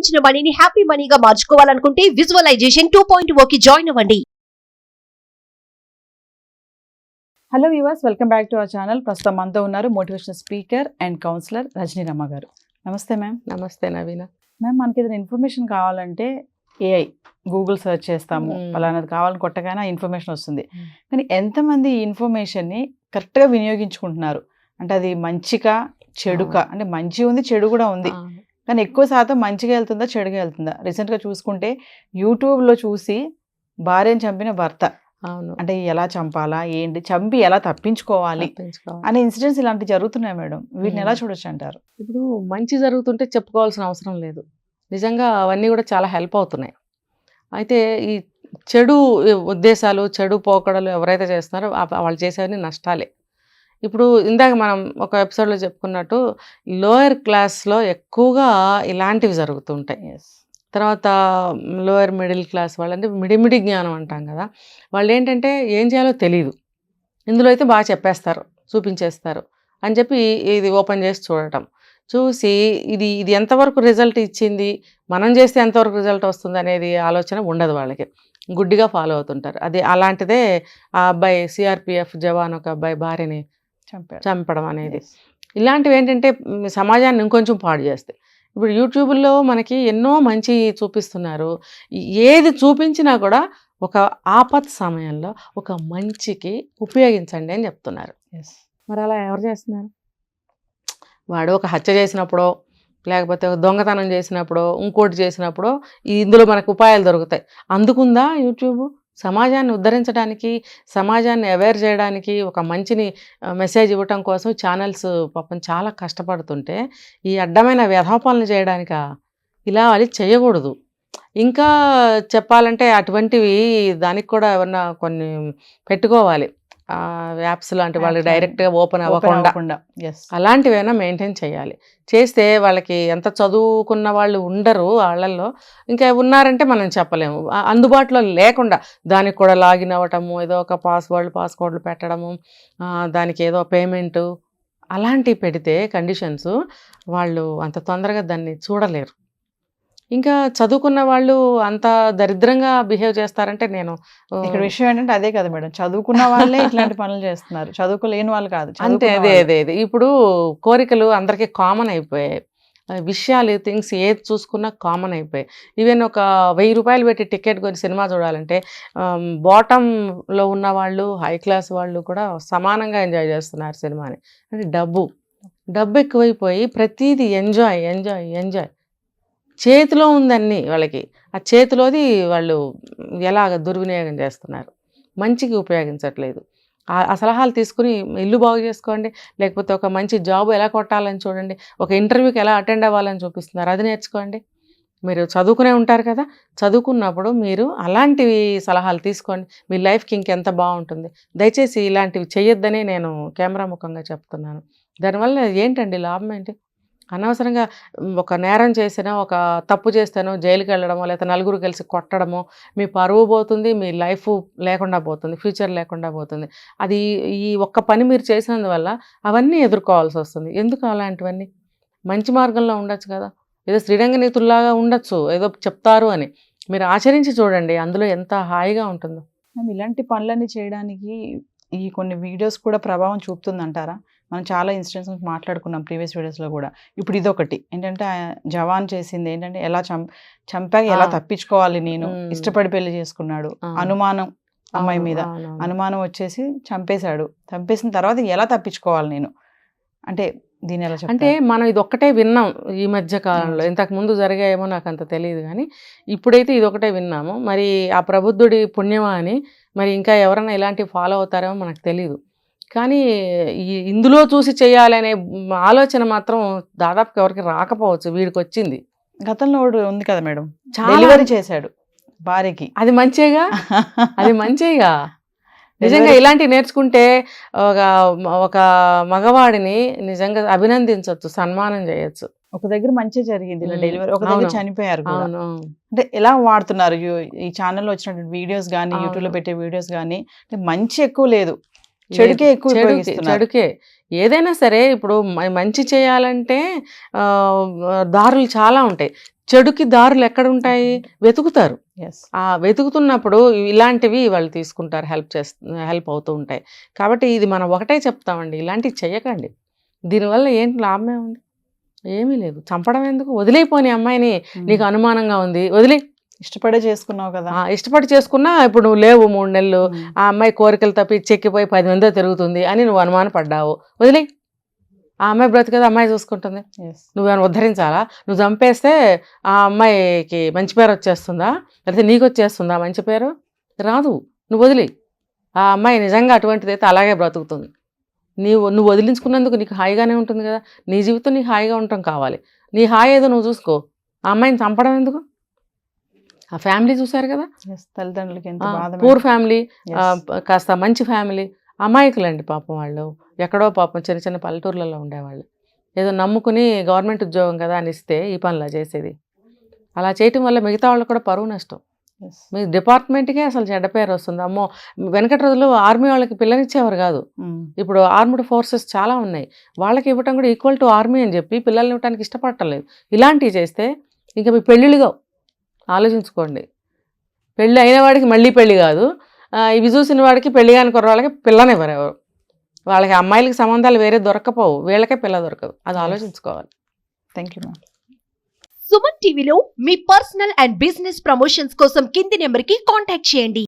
సేవించిన మనీని హ్యాపీ మనీగా మార్చుకోవాలనుకుంటే విజువలైజేషన్ 2.0కి జాయిన్ అవ్వండి. Hello viewers, welcome back to our channel. ప్రస్తుతం మనతో ఉన్నారు motivational speaker and counsellor Rajani Rama గారు. నమస్తే మ్యామ్. నమస్తే నవీన. మ్యామ్, మనకి ఏదైనా ఇన్ఫర్మేషన్ కావాలంటే ఏఐ గూగుల్ సెర్చ్ చేస్తాము, అలానది కావాలని కొట్టగానే ఆ ఇన్ఫర్మేషన్ వస్తుంది. కానీ ఎంతమంది ఈ ఇన్ఫర్మేషన్ని కరెక్ట్గా వినియోగించుకుంటున్నారు? అంటే అది మంచిగా చెడుక, అంటే మంచి ఉంది చెడు కూడా ఉంది, కానీ ఎక్కువ శాతం మంచిగా వెళ్తుందా చెడుగా వెళ్తుందా? రీసెంట్గా చూసుకుంటే యూట్యూబ్లో చూసి భార్యను చంపిన భర్త, అవును, అంటే ఎలా చంపాలా ఏంటి, చంపి ఎలా తప్పించుకోవాలి అనే ఇన్సిడెంట్స్ ఇలాంటివి జరుగుతున్నాయి మేడం. వీటిని ఎలా చూడొచ్చు అంటారు? ఇప్పుడు మంచి జరుగుతుంటే చెప్పుకోవాల్సిన అవసరం లేదు, నిజంగా అవన్నీ కూడా చాలా హెల్ప్ అవుతున్నాయి. అయితే ఈ చెడు ఉద్దేశాలు, చెడు పోకడలు ఎవరైతే చేస్తున్నారో వాళ్ళు చేసేవన్నీ నష్టాలే. ఇప్పుడు ఇందాక మనం ఒక ఎపిసోడ్లో చెప్పుకున్నట్టు లోయర్ క్లాస్లో ఎక్కువగా ఇలాంటివి జరుగుతుంటాయి. తర్వాత లోయర్ మిడిల్ క్లాస్ వాళ్ళు, అంటే మిడిమిడి జ్ఞానం అంటాం కదా, వాళ్ళు ఏంటంటే ఏం చేయాలో తెలియదు, ఇందులో అయితే బాగా చెప్పేస్తారు, చూపించేస్తారు అని చెప్పి ఇది ఓపెన్ చేసి చూడటం, చూసి ఇది ఎంతవరకు రిజల్ట్ ఇచ్చింది, మనం చేస్తే ఎంతవరకు రిజల్ట్ వస్తుంది అనేది ఆలోచన ఉండదు వాళ్ళకి, గుడ్డిగా ఫాలో అవుతుంటారు. అది అలాంటిదే ఆ అబ్బాయి సిఆర్పిఎఫ్ జవాన్ ఒక అబ్బాయి భార్యని చంపడం అనేది. ఇలాంటివి ఏంటంటే సమాజాన్ని ఇంకొంచెం పాడు చేస్తాయి. ఇప్పుడు యూట్యూబ్లో మనకి ఎన్నో మంచి చూపిస్తున్నారు, ఏది చూపించినా కూడా ఒక ఆపత్ సమయంలో ఒక మంచికి ఉపయోగించండి అని చెప్తున్నారు. మరి అలా ఎవరు చేస్తున్నారు? వాడు ఒక హత్య చేసినప్పుడో, లేకపోతే దొంగతనం చేసినప్పుడో, ఇంకోటి చేసినప్పుడో ఇందులో మనకు ఉపాయాలు దొరుకుతాయి. అందుకుందా యూట్యూబ్? సమాజాన్ని ఉద్ధరించడానికి, సమాజాన్ని అవేర్ చేయడానికి, ఒక మంచిని మెసేజ్ ఇవ్వటం కోసం ఛానల్స్ పాపం చాలా కష్టపడుతుంటే ఈ అడ్డమైన వ్యధోపాలన చేయడానిక? ఇలా అది చేయకూడదు. ఇంకా చెప్పాలంటే అటువంటివి దానికి కూడా ఏమన్నా కొన్ని పెట్టుకోవాలి, యాప్స్ లాంటి వాళ్ళు డైరెక్ట్గా ఓపెన్ అవ్వకుండా అలాంటివైనా మెయింటైన్ చేయాలి. చేస్తే వాళ్ళకి ఎంత చదువుకున్న వాళ్ళు ఉండరు వాళ్ళల్లో, ఇంకా ఉన్నారంటే మనం చెప్పలేము. అందుబాటులో లేకుండా దానికి కూడా లాగిన్ అవ్వటము, ఏదో ఒక పాస్కోడ్లు పెట్టడము, దానికి ఏదో పేమెంటు అలాంటివి పెడితే కండిషన్స్, వాళ్ళు అంత తొందరగా దాన్ని చూడలేరు. ఇంకా చదువుకున్న వాళ్ళు అంత దరిద్రంగా బిహేవ్ చేస్తారంటే నేను ఇక్కడ విషయం ఏంటంటే అదే కదా మేడం, చదువుకున్న వాళ్ళే ఇట్లాంటి పనులు చేస్తున్నారు, చదువుకోలేని వాళ్ళు కాదు. అంటే అదే ఇప్పుడు కోరికలు అందరికీ కామన్ అయిపోయాయి, విషయాలు థింగ్స్ ఏది చూసుకున్నా కామన్ అయిపోయాయి. ఈవెన్ ఒక 1000 రూపాయలు పెట్టి టికెట్ కొని సినిమా చూడాలంటే బాటంలో ఉన్న వాళ్ళు, హై క్లాస్ వాళ్ళు కూడా సమానంగా ఎంజాయ్ చేస్తున్నారు సినిమాని. అంటే డబ్బు ఎక్కువైపోయి ప్రతిదీ ఎంజాయ్ చేతిలో ఉందన్నీ వాళ్ళకి, ఆ చేతిలోది వాళ్ళు ఎలాగ దుర్వినియోగం చేస్తున్నారు, మంచికి ఉపయోగించట్లేదు. ఆ సలహాలు తీసుకుని ఇల్లు బాగు చేసుకోండి, లేకపోతే ఒక మంచి జాబ్ ఎలా కొట్టాలని చూడండి, ఒక ఇంటర్వ్యూకి ఎలా అటెండ్ అవ్వాలని చూపిస్తున్నారు, అది నేర్చుకోండి. మీరు చదువుకునే ఉంటారు కదా, చదువుకున్నప్పుడు మీరు అలాంటివి సలహాలు తీసుకోండి, మీ లైఫ్కి ఇంకెంత బాగుంటుంది. దయచేసి ఇలాంటివి చేయొద్దని నేను కెమెరా ముఖంగా చెప్తున్నాను. దానివల్ల ఏంటండి లాభం ఏంటి? అనవసరంగా ఒక నేరం చేసినా, ఒక తప్పు చేస్తానో జైలుకి వెళ్ళడమో, లేకపోతే నలుగురు కలిసి కొట్టడమో, మీ పరువు పోతుంది, మీ లైఫ్ లేకుండా పోతుంది, ఫ్యూచర్ లేకుండా పోతుంది. అది ఈ ఒక్క పని మీరు చేసినందువల్ల అవన్నీ ఎదుర్కోవాల్సి వస్తుంది. ఎందుకు అలాంటివన్నీ? మంచి మార్గంలో ఉండొచ్చు కదా, ఏదో శ్రీరంగ నీతుల్లాగా ఉండొచ్చు, ఏదో చెప్తారు అని మీరు ఆచరించి చూడండి, అందులో ఎంత హాయిగా ఉంటుందో. ఇలాంటి పనులన్నీ చేయడానికి ఈ కొన్ని వీడియోస్ కూడా ప్రభావం చూపుతుందంటారా? మనం చాలా ఇన్సిడెంట్స్ మాట్లాడుకున్నాం ప్రీవియస్ వీడియోస్లో కూడా. ఇప్పుడు ఇదొకటి ఏంటంటే జవాన్ చేసింది ఏంటంటే ఎలా చంపాక ఎలా తప్పించుకోవాలి, నేను ఇష్టపడి పెళ్లి చేసుకున్నాడు, అనుమానం అమ్మాయి మీద అనుమానం వచ్చేసి చంపేసిన తర్వాత ఎలా తప్పించుకోవాలి నేను, అంటే దీని ఎలా అంటే మనం ఇది ఒక్కటే విన్నాం ఈ మధ్య కాలంలో, ఇంతకు ముందు జరిగాయేమో నాకు అంత తెలియదు, కానీ ఇప్పుడైతే ఇది ఒకటే విన్నాము. మరి ఆ ప్రబుద్ధుడి పుణ్యమా అని మరి ఇంకా ఎవరైనా ఇలాంటివి ఫాలో అవుతారేమో మనకు తెలియదు. కానీ ఇందులో చూసి చేయాలనే ఆలోచన మాత్రం దాదాపు ఎవరికి రాకపోవచ్చు, వీడికి వచ్చింది. గతంలో ఉంది కదా మేడం, డెలివరీ చేశాడు భార్యకి, అది మంచిగా నిజంగా ఇలాంటివి నేర్చుకుంటే ఒక మగవాడిని నిజంగా అభినందించవచ్చు, సన్మానం చేయొచ్చు. ఒక దగ్గర మంచిగా జరిగింది డెలివరీ, ఒక దగ్గర చనిపోయారు. అంటే ఎలా వాడుతున్నారు ఈ ఛానల్లో వచ్చినటువంటి వీడియోస్ కానీ, యూట్యూబ్లో పెట్టే వీడియోస్ కానీ, మంచి ఎక్కువ లేదు, చెడుకే. ఏదైనా సరే ఇప్పుడు మంచి చేయాలంటే దారులు చాలా ఉంటాయి. చెడుకి దారులు ఎక్కడ ఉంటాయి, వెతుకుతారు. ఎస్ ఆ వెతుకుతున్నప్పుడు ఇలాంటివి వాళ్ళు తీసుకుంటారు, హెల్ప్ అవుతూ ఉంటాయి. కాబట్టి ఇది మనం ఒకటే చెప్తామండి, ఇలాంటివి చెయ్యకండి. దీనివల్ల ఏంటి లాభమే ఉంది, ఏమీ లేదు. చంపడం ఎందుకు, వదిలేపోని అమ్మాయిని, నీకు అనుమానంగా ఉంది వదిలే. ఇష్టపడే చేసుకున్నావు కదా. ఇష్టపడి చేసుకున్నా ఇప్పుడు నువ్వు లేవు 3 నెలలు, ఆ అమ్మాయి కోరికలు తప్పి చెక్కిపోయి 10 మందితో తిరుగుతుంది అని నువ్వు అనుమాన పడ్డావు, వదిలే. ఆ అమ్మాయి బ్రతికేది అమ్మాయి చూసుకుంటుంది, నువ్వేమైనా ఉద్ధరించాలా? నువ్వు చంపేస్తే ఆ అమ్మాయికి మంచి పేరు వచ్చేస్తుందా, లేకపోతే నీకు వచ్చేస్తుందా మంచి పేరు? రాదు. నువ్వు వదిలే. ఆ అమ్మాయి నిజంగా అటువంటిదైతే అలాగే బ్రతుకుతుంది. నువ్వు వదిలించుకున్నందుకు నీకు హాయిగానే ఉంటుంది కదా, నీ జీవితం నీకు హాయిగా ఉండటం కావాలి. నీ హాయి ఏదో నువ్వు చూసుకో, ఆ అమ్మాయిని చంపడం ఎందుకు? ఆ ఫ్యామిలీ చూసారు కదా, తల్లిదండ్రులకి ఎంత బాధ. పూర్ ఫ్యామిలీ, కాస్త మంచి ఫ్యామిలీ, అమాయకులండి పాపం వాళ్ళు. ఎక్కడో పాపం చిన్న చిన్న పల్లెటూర్లలో ఉండేవాళ్ళు. ఏదో నమ్ముకుని గవర్నమెంట్ ఉద్యోగం కదా అని ఇస్తే ఈ పనులా చేసేది. అలా చేయటం వల్ల మిగతా వాళ్ళు కూడా పరువు నష్టం. మీ డిపార్ట్మెంట్కే అసలు చెడ్డ పేరు వస్తుంది. అమ్మో, వెనకటి రోజుల్లో ఆర్మీ వాళ్ళకి పిల్లనిచ్చేవారు కాదు, ఇప్పుడు ఆర్మ్డ్ ఫోర్సెస్ చాలా ఉన్నాయి, వాళ్ళకి ఇవ్వటం కూడా ఈక్వల్ టు ఆర్మీ అని చెప్పి పిల్లల్ని ఇవ్వడానికి ఇష్టపడటం లేదు. ఇలాంటివి చేస్తే ఇంకా మీ పెళ్ళిళ్ళుగా ఆలోచించుకోండి. పెళ్ళి అయిన వాడికి మళ్ళీ పెళ్ళి కాదు, ఇవి చూసిన వాడికి పెళ్ళి కాని కుర్రవాళ్ళకి పిల్లనివ్వరు ఎవరు. వాళ్ళకి అమ్మాయిలకి సంబంధాలు వేరే దొరకపోవు, వీళ్ళకే పిల్ల దొరకదు. అది ఆలోచించుకోవాలి. Thank you ma'am. సుమన్ టీవీలో మీ పర్సనల్ అండ్ బిజినెస్ ప్రమోషన్స్ కోసం కింది నెంబర్కి కాంటాక్ట్ చేయండి.